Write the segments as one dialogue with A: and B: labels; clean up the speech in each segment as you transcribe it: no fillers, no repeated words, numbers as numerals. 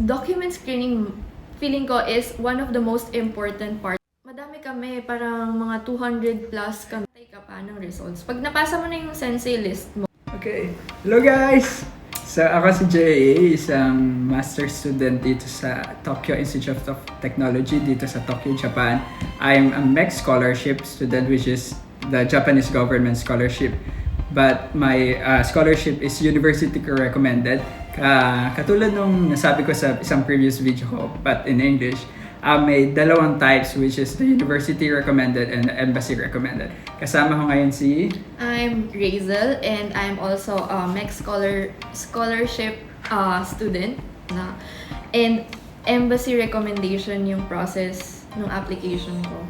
A: document screening, feeling ko, is one of the most important parts. Madami kami, parang mga 200 plus kami. Tay ka pa ng results. Pag napasa mo na yung sensei list mo.
B: Okay. Hello guys! So ako si Jay, isang master student dito sa Tokyo Institute of Technology dito sa Tokyo, Japan. I'm a MEC scholarship student, which is the Japanese government scholarship. But my scholarship is university recommended. Katulad nung nasabi ko sa isang previous video ko, but in English, may dalawang types, which is the university recommended and the embassy recommended. Kasama ko ngayon si...
A: I'm Razel, and I'm also a MEC scholarship student. And embassy recommendation yung process ng application ko.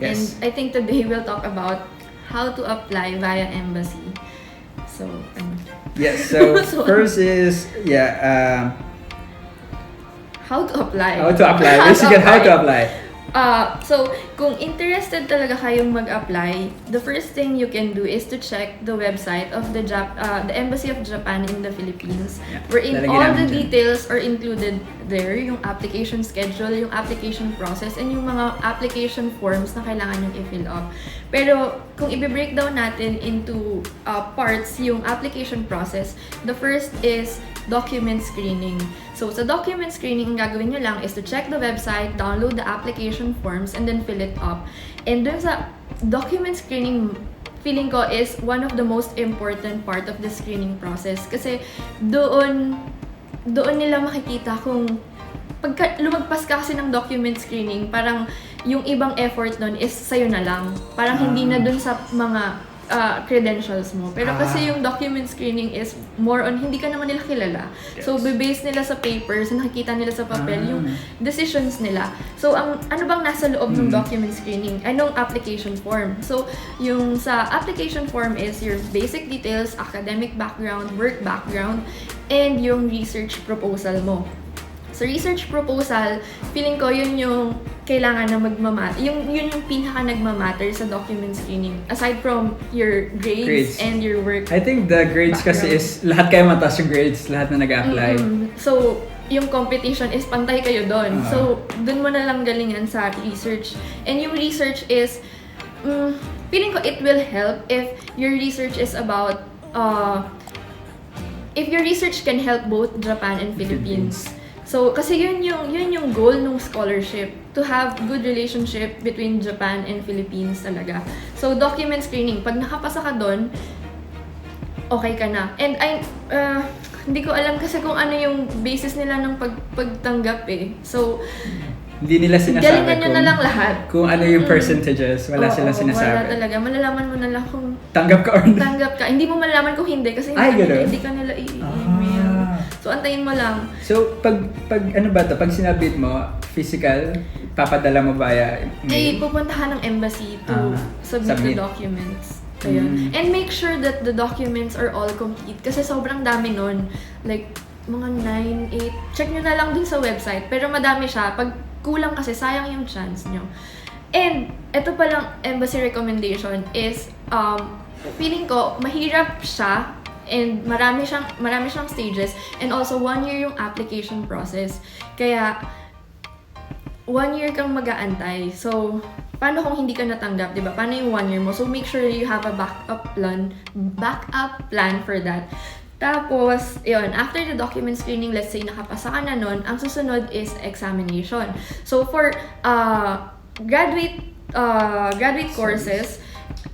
B: Yes.
A: And I think today we'll talk about how to apply via embassy. So,
B: Yes, so
A: So-
B: first is,
A: how to apply?
B: how to apply. Basically, how to apply.
A: So, kung interested talaga kayong mag-apply, the first thing you can do is to check the website of the Embassy of Japan in the Philippines, wherein
B: Lalagyan
A: all
B: namin
A: the
B: dyan.
A: details are included there, yung application schedule, yung application process, and yung mga application forms na kailangan yung i-fill up. Pero, kung i-breakdown natin into parts yung application process, the first is document screening. So, sa document screening, ang gagawin nyo lang is to check the website, download the application forms, and then fill it up. And dun sa document screening, feeling ko is one of the most important part of the screening process. Kasi doon nila makikita kung pagka lumagpas ka kasi ng document screening, parang yung ibang effort doon is sa'yo na lang. Parang hindi na doon sa mga credentials mo. Pero kasi yung document screening is more on hindi ka naman nila kilala. So, base nila sa papers, nakikita nila sa papel yung decisions nila. So, ano bang nasa loob ng document screening? Anong application form? So, yung sa application form is your basic details, academic background, work background, and yung research proposal mo. So, research proposal, feeling ko yun yung kailangan na magmamatter. Yun yung pinaka nagmamatter sa document screening. Aside from your grades and your work.
B: I think the grades kasi
A: background.
B: is, lahat kayo mataas yung grades, lahat na nag-apply.
A: So, yung competition is pantay kayo doon. So, doon mo na lang galingan sa research. And yung research is, feeling ko it will help if your research is about, if your research can help both Japan and Philippines. So, kasi yun yung goal ng scholarship, to have good relationship between Japan and Philippines talaga. So, document screening, pag nakapasa ka doon, okay ka na. And hindi ko alam kasi kung ano yung basis nila ng pagtanggap eh. So,
B: Hindi nila sinasabi
A: galingan nyo na lang lahat.
B: kung ano yung percentages. Wala silang sinasabi.
A: Wala talaga. Malalaman mo na lang kung
B: Tanggap ka or hindi.
A: tanggap ka. Hindi mo malalaman kung hindi kasi
B: Ay, ganun?
A: hindi ka nila i-email. So, antayin mo lang.
B: So, pag ano ba to? Pag sinabit mo, physical, papadala mo via
A: Ay,
B: mail?
A: pupuntahan ng embassy to submit the documents. Ayun. And make sure that the documents are all complete. Kasi sobrang dami nun. Like, mga 9, 8. Check nyo na lang dun sa website. Pero madami siya. Pag kulang kasi, sayang yung chance nyo. And, ito palang embassy recommendation is, feeling ko, mahirap siya. And marami siyang stages. And also, 1 year yung application process. Kaya, 1 year kang mag-aantay. So, paano kung hindi ka natanggap, di ba? Paano yung 1 year mo? So, make sure you have a backup plan for that. Tapos, yun, after the document screening, let's say nakapasa ka na nun, ang susunod is examination. So, for graduate courses,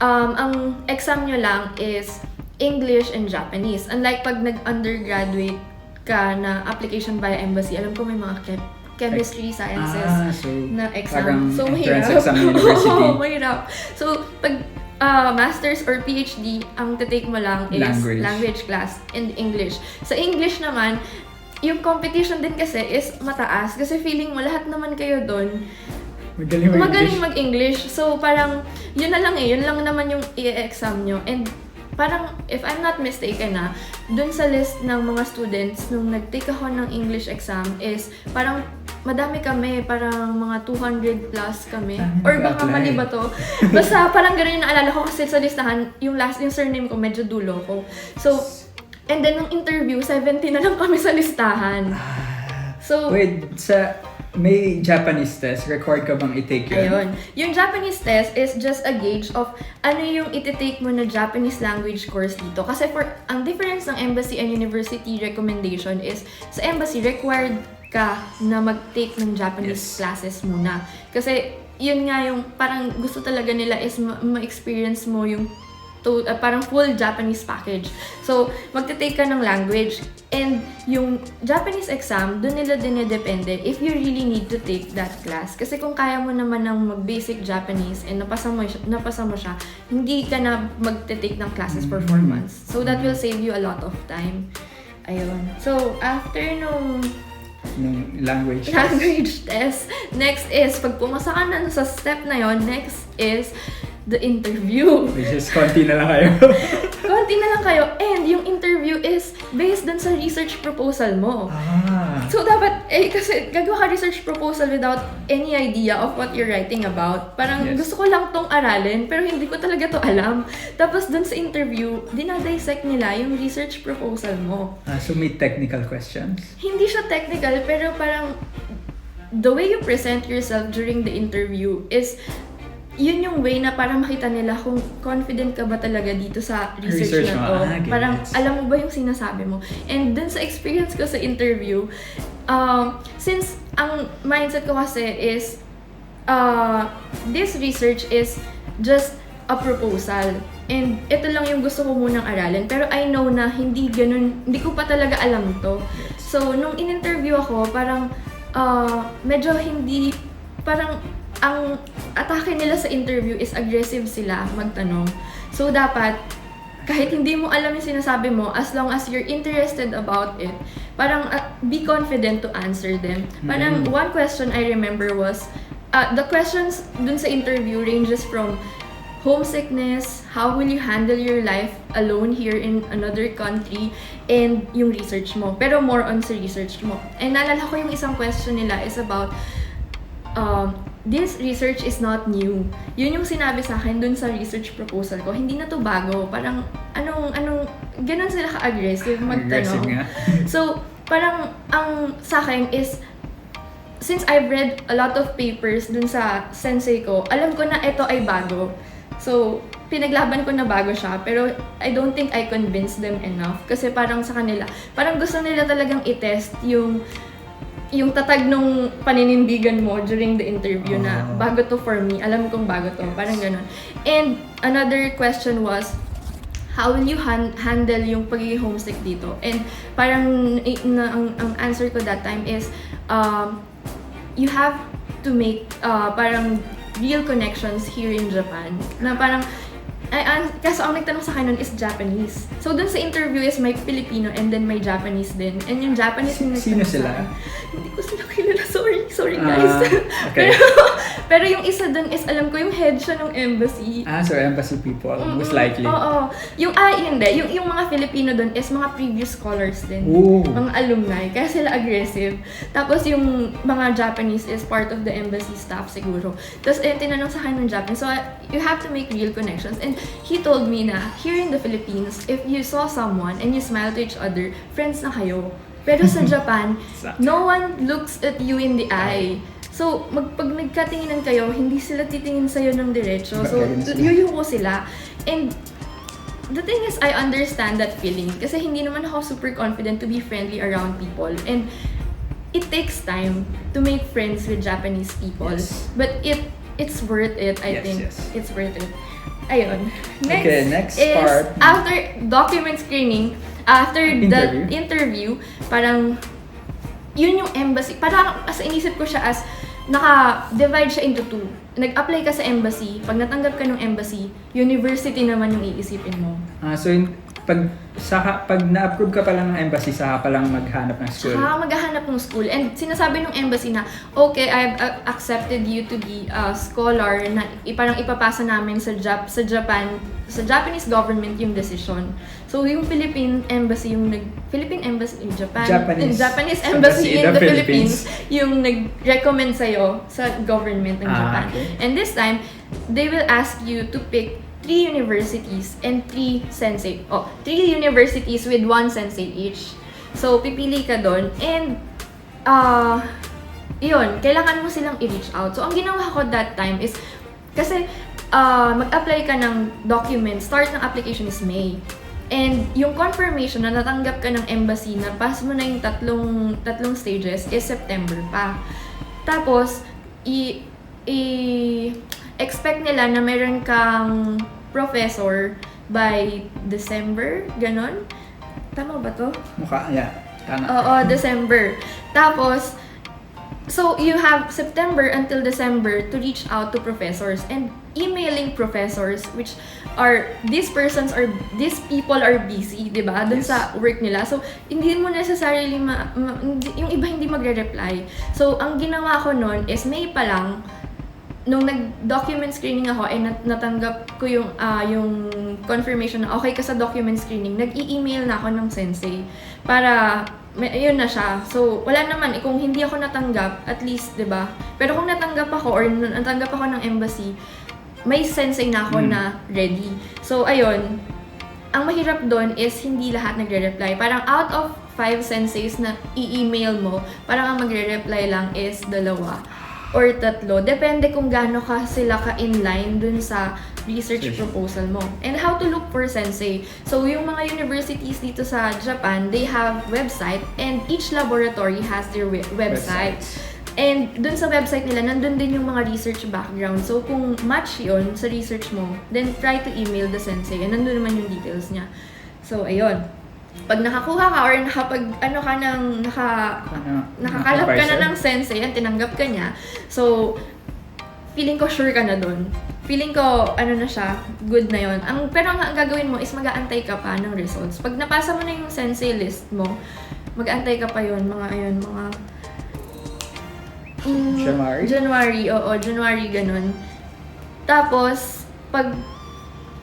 A: ang exam nyo lang is English and Japanese. Unlike pag nag-undergraduate ka na application via embassy, alam ko may mga chemistry, sciences
B: so
A: na exam.
B: parang
A: So,
B: entrance
A: mahirap.
B: exam ng university.
A: Oo, mahirap. So, pag master's or PhD, ang take mo lang is language class and English. Sa English naman, yung competition din kasi is mataas. Kasi feeling mo, lahat naman kayo doon magaling mag-English. So, parang, yun na lang yun lang naman yung i-exam nyo. And, parang, if I'm not mistaken dun sa list ng mga students nung nag-take ako ng English exam is, parang, madami kami, parang mga 200 plus kami. Or baka mali ba to? Basta, parang ganun yung naalala ko kasi sa listahan, yung surname ko, medyo dulo ko. So, and then, nung interview, 70 na lang kami sa listahan. So,
B: Wait, may Japanese test, record ka bang i-take yun?
A: ayun. Yung Japanese test is just a gauge of ano yung iti-take mo na Japanese language course dito. Kasi ang difference ng embassy and university recommendation is sa embassy, required ka na mag-take ng Japanese classes muna. Kasi yun nga yung parang gusto talaga nila is ma-experience mo yung parang full Japanese package. So, magte-take ka ng language. And yung Japanese exam, dun nila dinedepende if you really need to take that class. Kasi kung kaya mo naman ng mag-basic Japanese and napasa mo siya, hindi ka na magte-take ng classes for 4 months. So, that will save you a lot of time. Ayun. So, after nung
B: language
A: test, next is, pag pumasa ka na sa step na yon, next is the interview.
B: Which is konti na lang kayo.
A: Konti na lang kayo. And yung interview is based dun sa research proposal mo. So, dapat, kasi gagawa ka research proposal without any idea of what you're writing about. Parang gusto ko lang tong aralin, pero hindi ko talaga to alam. Tapos dun sa interview, dinadissect nila yung research proposal mo.
B: So, may technical questions?
A: Hindi siya technical, pero parang the way you present yourself during the interview is yun yung way na para makita nila kung confident ka ba talaga dito sa research na to. Parang alam mo ba yung sinasabi mo. And dun sa experience ko sa interview, since ang mindset ko kasi is this research is just a proposal. And ito lang yung gusto ko munang aralin. Pero I know na hindi ko pa talaga alam to. So, nung in-interview ako, parang medyo hindi, parang ang atake nila sa interview is aggressive sila magtanong. So, dapat, kahit hindi mo alam yung sinasabi mo, as long as you're interested about it, parang be confident to answer them. Parang one question I remember was, the questions dun sa interview ranges from homesickness, how will you handle your life alone here in another country, and yung research mo. Pero more on sa research mo. And naalala ko yung isang question nila is about, this research is not new. Yun yung sinabi sa akin dun sa research proposal ko. Hindi na to bago. Parang, ganun sila ka-aggressive magtanong. So, parang, ang sa akin is, since I've read a lot of papers dun sa sensei ko, alam ko na ito ay bago. So, pinaglaban ko na bago siya, pero I don't think I convinced them enough. Kasi parang sa kanila, parang gusto nila talagang i-test yung tatag nung paninindigan mo during the interview na bago to for me, alam kong bago to, parang ganun. And another question was, how will you handle yung pagiging homesick dito? And parang ang answer ko that time is, you have to make parang real connections here in Japan. Na parang, kaso ang nagtanong sa akin nun is Japanese. So, dun sa interview is may Filipino and then may Japanese din. And yung Japanese yung
B: Sino
A: nagtanong
B: sila?
A: sa akin. Hindi ko sila kilala. Sorry guys.
B: Okay.
A: pero yung isa dun is, alam ko yung head siya ng embassy.
B: So embassy people, most likely.
A: Oo. Yung mga Filipino dun is mga previous scholars din.
B: Ooh.
A: Mga alumni. Kaya sila aggressive. Tapos yung mga Japanese is part of the embassy staff siguro. Tapos tinanong sa akin ng Japanese. So, you have to make real connections. And he told me na, here in the Philippines, if you saw someone and you smile to each other, friends na kayo. Pero sa Japan, no one looks at you in the eye. So, pag nagkatinginan kayo, hindi sila titingin sa'yo ng diretso. So, yuyuko sila. And the thing is, I understand that feeling. Kasi hindi naman ako super confident to be friendly around people. And it takes time to make friends with Japanese people.
B: Yes.
A: But it's worth it, I think.
B: Yes.
A: It's worth it. Ayun.
B: Next
A: is,
B: part.
A: after document screening, after the interview, parang, yun yung embassy. Parang, inisip ko siya as, naka-divide siya into two. Nag-apply ka sa embassy, pag natanggap ka ng embassy, university naman yung iisipin mo.
B: So, pag na-approve ka pa lang ng embassy, saka pa lang maghanap ng school.
A: Saka maghahanap ng school. And sinasabi ng embassy na, okay, I've accepted you to be a scholar na parang ipapasa namin sa Japan, sa Japanese government yung decision. So, yung Philippine embassy in Japan, Japanese embassy in the Philippines, yung nag-recommend sa'yo sa government ng Japan.
B: Okay.
A: And this time, they will ask you to pick 3 universities and 3 sensei. 3 universities with 1 sensei each. So, pipili ka doon. And yun, kailangan mo silang i-reach out. So, ang ginawa ko that time is, kasi mag-apply ka ng document, start ng application is May. And yung confirmation na natanggap ka ng embassy na pass mo na yung tatlong stages is September pa. Tapos, expect nila na meron kang professor by December, ganon. Tama ba to?
B: Mukha, yeah. Tama.
A: Oo, December. Tapos, so you have September until December to reach out to professors and emailing professors, which are, these people are busy, di ba? Dun
B: Yes.
A: sa work nila. So, hindi mo necessarily, yung iba hindi magre-reply. So, ang ginawa ko nun is May pa lang, nung nag-document screening ako, ay natanggap ko yung confirmation na okay ka sa document screening, nag-i-email na ako ng sensei para yun na siya. So, wala naman, kung hindi ako natanggap, at least, di ba? Pero kung natanggap ako or natanggap ako ng embassy, may sensei na ako na ready. So, ayun, ang mahirap doon is hindi lahat nagre-reply. Parang out of 5 senseis na i-email mo, parang ang magre-reply lang is 2 or 3. Depende kung gaano ka sila ka-inline dun sa research proposal mo. And how to look for sensei. So, yung mga universities dito sa Japan, they have website and each laboratory has their website. And dun sa website nila, nandun din yung mga research background. So, kung match yun sa research mo, then try to email the sensei. And nandun naman yung details niya. So, ayun. Pag nakakuha ka or nakakalap ka na ng sensei at tinanggap ka niya, so, feeling ko sure ka na dun. Feeling ko, na siya, good na yon. Pero ang gagawin mo is mag-aantay ka pa ng results. Pag napasa mo na yung sensei list mo, mag-aantay ka pa yun, January, January, ganun. Tapos,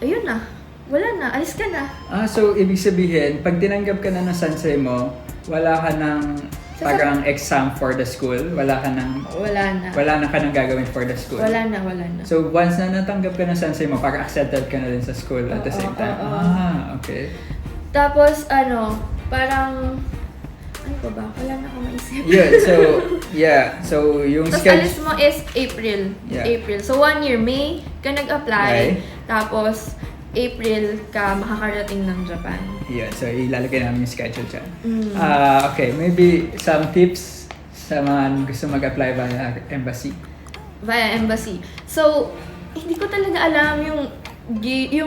A: ayun na, wala na, alis ka na.
B: So ibig sabihin, pag tinanggap ka na ng sensei mo, wala ka ng parang exam for the school? Wala na ka nang gagawin for the school?
A: Wala na.
B: So once na natanggap ka ng sensei mo, parang accepted ka na din sa school at the same time? Okay.
A: Tapos, parang, ano pa ba? Wala na akong maisip.
B: So yung
A: tapos alis mo is April.
B: Yeah.
A: April. So 1 year, May ka nag-apply. Tapos, April ka makakarating ng Japan.
B: Yeah, so ilalagay namin yung schedule dyan. Okay, maybe some tips sa mga gusto mag-apply via embassy.
A: Via embassy. So, hindi ko talaga alam yung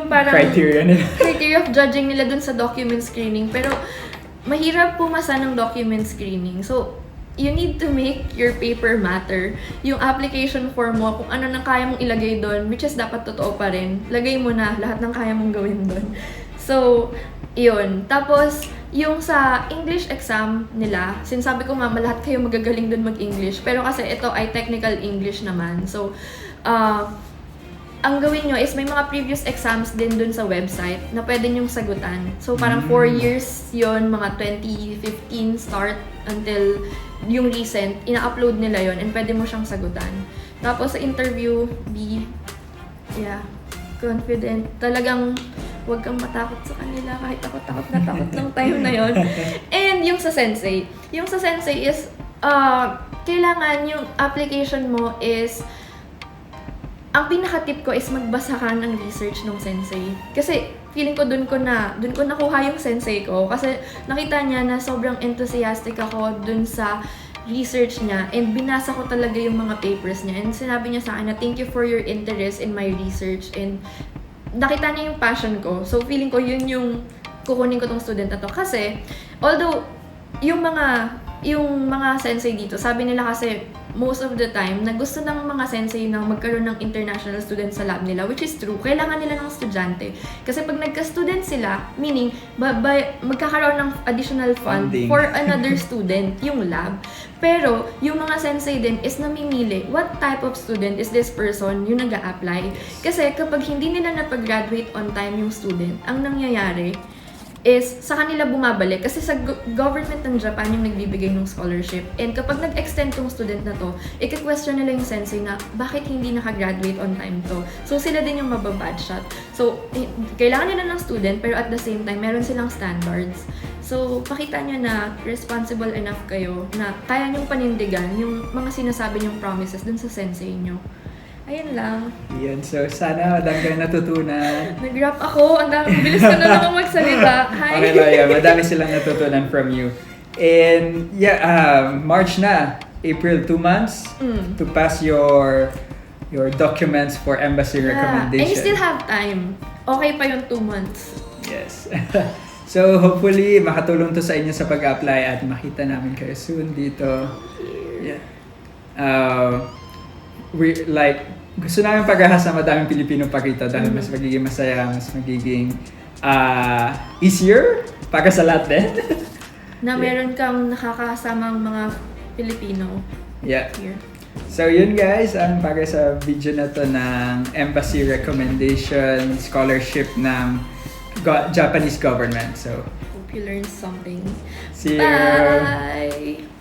A: parang criteria of judging nila dun sa document screening. Pero, mahirap pumasa ng document screening. So, you need to make your paper matter. Yung application form mo, kung ano nang kaya mong ilagay doon, which is dapat totoo pa rin, lagay mo na lahat ng kaya mong gawin doon. So, yun. Tapos, yung sa English exam nila, sinasabi ko mama, lahat kayo magagaling doon mag-English. Pero kasi ito ay technical English naman. So, ang gawin nyo is may mga previous exams din dun sa website na pwede nyong sagutan. So, parang 4 years yon, mga 2015 start until yung recent, ina-upload nila yon and pwede mo siyang sagutan. Tapos, sa interview, confident. Talagang huwag kang matakot sa kanila kahit takot na takot ng time na yon. And yung sa sensei. Yung sa sensei is, kailangan yung application mo is, ang pinaka-tip ko is magbasa ka ng research ng sensei. Kasi feeling ko dun ko nakuha yung sensei ko. Kasi nakita niya na sobrang enthusiastic ako dun sa research niya. And binasa ko talaga yung mga papers niya. And sinabi niya sa akin na thank you for your interest in my research. And nakita niya yung passion ko. So feeling ko yun yung kukunin ko tong student na to. Kasi although yung mga sensei dito, sabi nila kasi most of the time, na gusto ng mga sensei na magkaroon ng international student sa lab nila, which is true. Kailangan nila ng estudyante. Kasi pag nagka-student sila, meaning, magkakaroon ng additional funding for another student, yung lab. Pero, yung mga sensei din is namimili, what type of student is this person yung nag-a-apply? Kasi kapag hindi nila napag-graduate on time yung student, ang nangyayari is sa kanila bumabalik kasi sa government ng Japan yung nagbibigay ng scholarship. And kapag nag-extend tong student na to, i-question nila yung sensei na bakit hindi nakagraduate on time to. So sila din yung mababad shot. So kailangan nila ng student pero at the same time meron silang standards. So, pakita nyo na responsible enough kayo na kaya nyong panindigan yung mga sinasabi nyong promises dun sa sensei nyo. Ayun lang.
B: Yan, so sana madami kayong natutunan.
A: Nag-rap ako. Ang dami. Bilis ko na lang ako magsalita. Hi!
B: Okay lang yan, madami silang natutunan from you. And yeah, March na, April, 2 months to pass your documents for embassy recommendation.
A: And you still have time. Okay pa yung 2 months.
B: Yes. So hopefully makatulong to sa inyo sa pag-apply at makita namin kayo soon dito. Yeah. Gusto namin paghahas na madaming Pilipino pa rito dahil mas magiging masaya, mas magiging easier para sa lahat din.
A: Na meron kang nakakasamang mga Pilipino
B: Yeah.
A: here.
B: So yun guys, ang para sa video na to ng Embassy Recommendation Scholarship ng Japanese government. So
A: Hope you learned something.
B: see you!
A: Bye!